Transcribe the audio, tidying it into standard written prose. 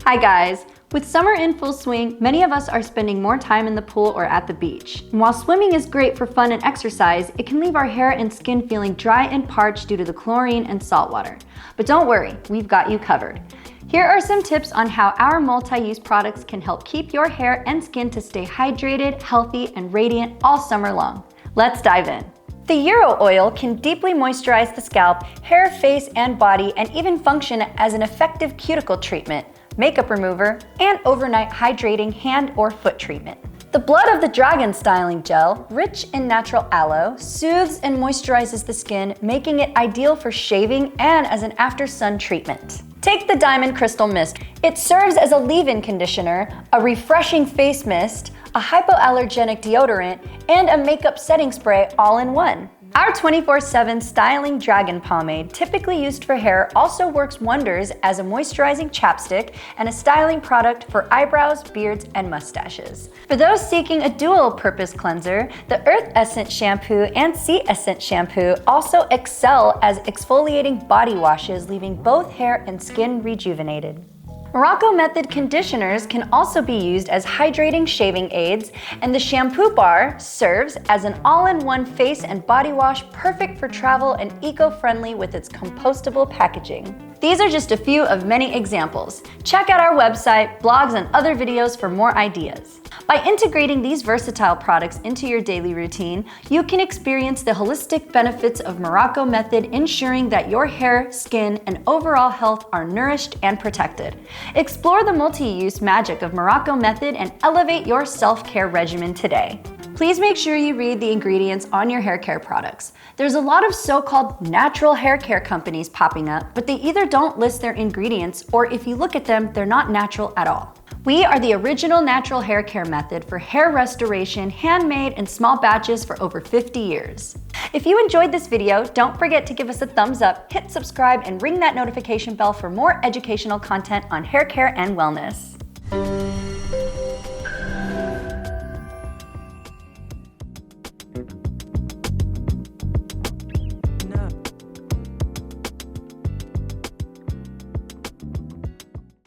Hi guys! With summer in full swing, many of us are spending more time in the pool or at the beach. And while swimming is great for fun and exercise, it can leave our hair and skin feeling dry and parched due to the chlorine and salt water. But don't worry, we've got you covered. Here are some tips on how our multi-use products can help keep your hair and skin to stay hydrated, healthy, and radiant all summer long. Let's dive in. The Euro oil can deeply moisturize the scalp, hair, face, and body, and even function as an effective cuticle treatment, makeup remover, and overnight hydrating hand or foot treatment. The blood of the dragon styling gel, rich in natural aloe, soothes and moisturizes the skin, making it ideal for shaving and as an after-sun treatment. Take the Diamond Crystal Mist. It serves as a leave-in conditioner, a refreshing face mist, a hypoallergenic deodorant, and a makeup setting spray all in one. Our 24/7 Styling Dragon Pomade, typically used for hair, also works wonders as a moisturizing chapstick and a styling product for eyebrows, beards, and mustaches. For those seeking a dual-purpose cleanser, the Earth Essence Shampoo and Sea Essence Shampoo also excel as exfoliating body washes, leaving both hair and skin rejuvenated. Morocco method conditioners can also be used as hydrating shaving aids, and the shampoo bar serves as an all-in-one face and body wash perfect for travel and eco-friendly with its compostable packaging. These are just a few of many examples. Check out our website, blogs, and other videos for more ideas. By integrating these versatile products into your daily routine, you can experience the holistic benefits of Morocco method, ensuring that your hair, skin, and overall health are nourished and protected. Explore the multi-use magic of Morocco method and elevate your self-care regimen today. Please make sure you read the ingredients on your hair care products. There's a lot of so-called natural hair care companies popping up, but they either don't list their ingredients, or if you look at them, they're not natural at all. We are the original natural hair care method for hair restoration, handmade in small batches for over 50 years. If you enjoyed this video, don't forget to give us a thumbs up, hit subscribe, and ring that notification bell for more educational content on hair care and wellness.